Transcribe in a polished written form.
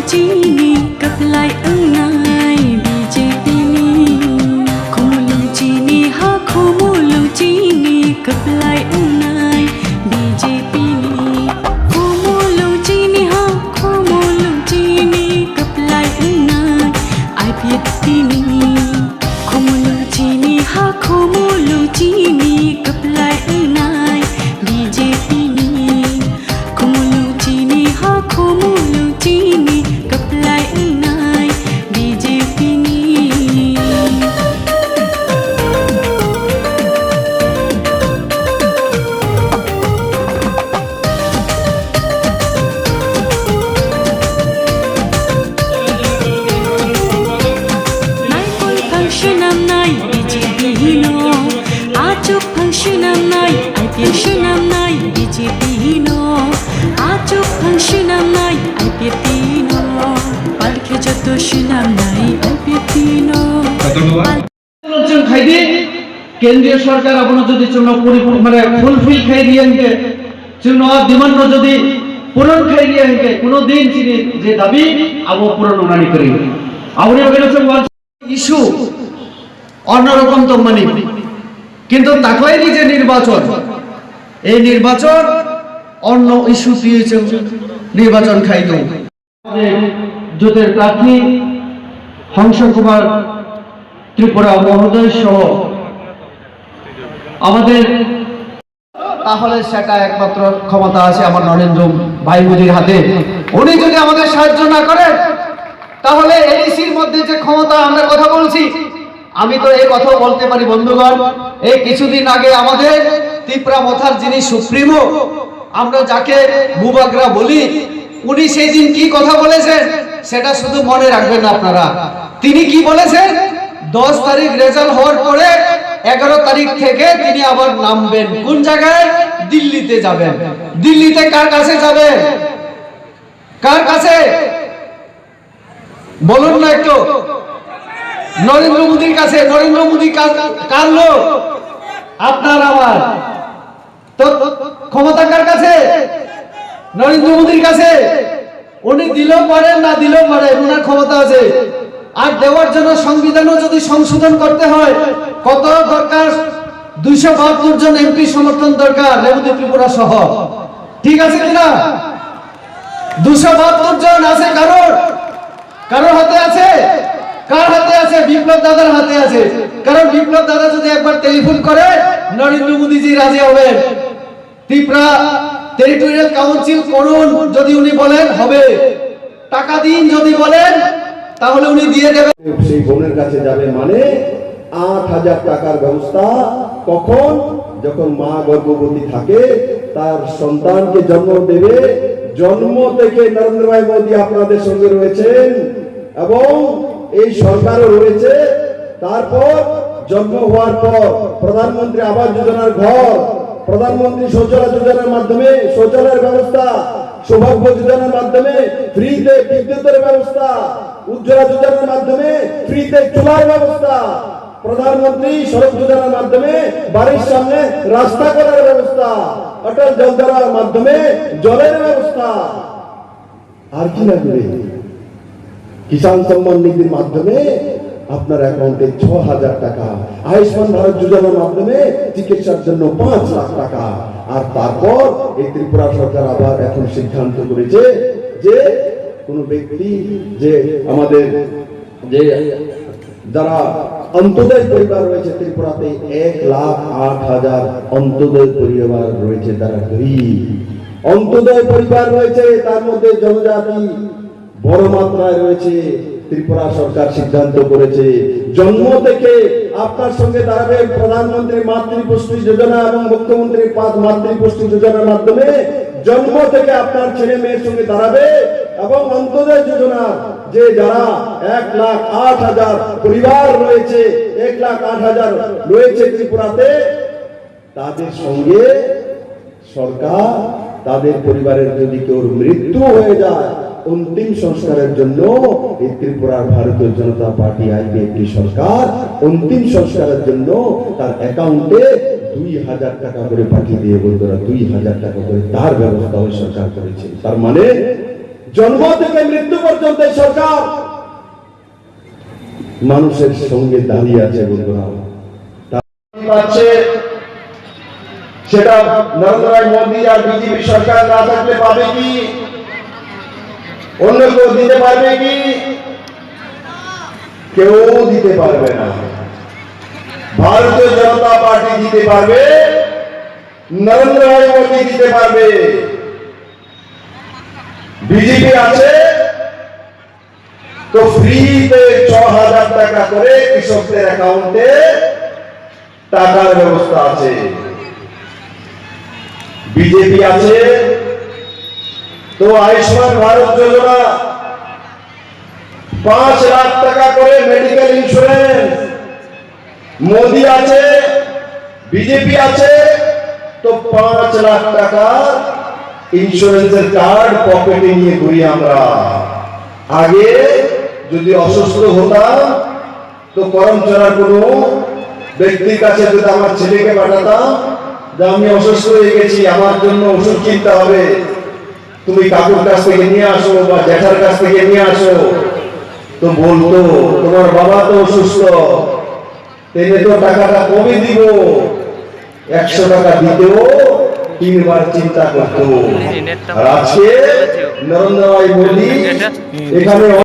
chini kaplai angai BJP ni khumulu chini ha khumulu chini kaplai angai BJP ni khumulu chini ha khumulu chini kaplai angai IPP ni khumulu chini ha khumulu chini kaplai angai BJP ni khumulu chini ha khumulu chini kaplai angai BJP ni nai pun function nai BJP no achuk function nai IPP nai BJP no achuk function nai IPP no palke joto shunam nai IPP no লোকজন খাই দিয়ে কেন্দ্রীয় সরকার আপনার যদি চুনো মানে fulfil খাই দিয়ে চুনো ডিমান্ড যদি পূরণ খাই দিয়ে কোনো দিন চিনি যে দাবি আবু পূরণ উনানি করি আপনি বলেছেন ইস্যু অন্যরকম তো মানে কিন্তু তাকাইনি যে নির্বাচন এই নির্বাচন অন্য ইস্যু দিয়েছে নির্বাচন খাইতো জোটের প্রার্থী হংস কুমার ত্রিপুরা মহোদয় সহ আমাদের তাহলে সেটা একমাত্র ক্ষমতা আছে আমার নরেন্দ্র ভাই মোদীর হাতে উনি যদি আমাদের সাহায্য না করেন তাহলে এডিসির মধ্যে যে ক্ষমতা আমরা কথা বলছি আমি তো এই কথা বলতে পারি বন্ধুগণ এই কিছুদিন আগে আমাদের ত্রিপুরা মথার যিনি সুপ্রিমো আমরা যাকে মুবাগরা বলি উনি সেই দিন কি কথা বলেছেন সেটা শুধু মনে রাখবেন আপনারা তিনি কি বলেছেন 10 তারিখ রেজাল্ট হওয়ার পরে 11 তারিখ থেকে তিনি আবার নামবেন কোন জায়গায় দিল্লিতে যাবেন দিল্লিতে কার কাছে যাবেন কার কাছে বলুন না একটু নরেন্দ্র মোদীর কাছে নরেন্দ্র মোদী কার লোক আপনার আমার তো ক্ষমতা কার কাছে নরেন্দ্র মোদীর কাছে উনি দিলেও পারেন না দিলেও পারেন ওনার ক্ষমতা আছে আর দেওয়ার জন্য সংবিধানও যদি সংশোধন করতে হয় কত দরকার 272 জন এমপি সমর্থন দরকার রেবতী ত্রিপুরা সহ ঠিক আছে কিনা 272 জন আছে কারোর হাতে আছে কার হাতে আছে বিপ্লব দাদার হাতে আছে কারণ বিপ্লব দাদা যদি একবার টেলিফোন করে নরেন্দ্র মোদীজি রাজি হবেন ত্রিপুরা টেরিটোরিয়াল কাউন্সিল করুন যদি উনি বলেন হবে টাকা দিন যদি বলেন তাহলে উনি দিয়ে দেবেন সেই বোনের কাছে যাবে মানে 8000 টাকার ব্যবস্থা কখন যখন মা গর্ভবতী থাকে তার সন্তানকে জন্ম দেবে জন্ম থেকে নরেন্দ্র ভাই মোদী আপনাদের সঙ্গে রয়েছেন এবং এই সরকারও রয়েছে তারপর জন্ম হওয়ার পর প্রধানমন্ত্রী আবাস যোজনার ঘর প্রধানমন্ত্রী শৌচালয় যোজনার মাধ্যমে শৌচালয়ের ব্যবস্থা সৌভাগ্য যোজনার মাধ্যমে ফ্রিতে বিদ্যুতের ব্যবস্থা উজ্জ্বলা যোজনার মাধ্যমে ফ্রিতে চুলার ব্যবস্থা প্রধানমন্ত্রী সড়ক যোজনার মাধ্যমে বাড়ির সামনে রাস্তা করার ব্যবস্থা অটল জলধারার মাধ্যমে জলের ব্যবস্থা আর কি লাগবে কিষাণ সম্মান নিধির মাধ্যমে আপনার অ্যাকাউন্টে 6000 টাকা আয়ুষ্মান ভারত যোজনার মাধ্যমে চিকিৎসার জন্য 5 লাখ টাকা আর তারপর এই ত্রিপুরা সরকার আবার এখন সিদ্ধান্ত করেছে যে কোন ব্যক্তি যে আমাদের যে যারা অন্তোদয় পরিবার রয়েছে ত্রিপুরাতে 1,08,000 অন্তোদয় পরিবার রয়েছে তারা গরিব অন্তোদয় পরিবার রয়েছে তার মধ্যে জনজাতি বড় মাত্রায় রয়েছে ত্রিপুরা সরকার সিদ্ধান্ত করেছে জন্ম থেকে আপনার সঙ্গে দাঁড়াবে প্রধানমন্ত্রী মাতৃপুষ্টি যোজনা এবং মুখ্যমন্ত্রী মাতৃপুষ্টি যোজনার মাধ্যমে জন্ম থেকে আপনার ছেলে মেয়ের সঙ্গে দাঁড়াবে এবং অন্তোদয় যোজনা যে যারা 1,08,000 পরিবার রয়েছে 1,08,000 রয়েছে ত্রিপুরাতে তাদের সঙ্গে সরকার তাদের পরিবারের যদি কেউ মৃত্যু হয়ে যায় অন্তিম সংস্কারের জন্য এই ত্রিপুরার ভারতীয় জনতা পার্টি আইপিএফটি সরকার অন্তিম সংস্কারের জন্য তার অ্যাকাউন্টে 2000 টাকা করে পাঠিয়ে দিয়ে বন্ধুরা 2000 টাকা করে তার ব্যবস্থা ওই সরকার করেছে। তার মানে জন্ম থেকে মৃত্যু পর্যন্ত এই সরকার মানুষের সঙ্গে দাঁড়িয়ে আছে বন্ধুরা। পাচ্ছে সেটা নরেন্দ্র মোদী আর বিজেপি সরকার না থাকলে পাবে কি? অন্য কেউ দিতে পারবে কি? কেউ দিতে পারবে না। ভারতীয় জনতা পার্টি দিতে পারবে, নরেন্দ্র মোদী দিতে পারবে। বিজেপি আছে তো ফ্রিতে ৬,০০০ টাকা করে কৃষকদের অ্যাকাউন্টে টাকার ব্যবস্থা আছে। বিজেপি আছে তো আয়ুষ্মান ভারত যোজনা ৫ লাখ টাকা করে মেডিকেল ইন্স্যুরেন্স। মোদী আছে, বিজেপি আছে তো ৫ লাখ টাকা ইন্স্যুরেন্সের কার্ড পকেটে নিয়ে ঘুরি আমরা। আগে যদি অসুস্থ হতাম তো করমচড়ার কোনো ব্যক্তির কাছে যদি আমার ছেলেকে পাঠাতাম যে আমি অসুস্থ হয়ে গেছি, আমার জন্য ওষুধ কিনতে হবে, তুমি কাকুর কাছ থেকে নিয়ে আসো বা জ্যাঠার কাছ থেকে নিয়ে আসো, তো বলতো তোমার বাবা তো অসুস্থ, তেনে তো টাকাটা কমে দিব। ১০০ টাকা দিতেও ৩ বার চিন্তা করতো। আর আজকে নরেন্দ্র মোদী এখানে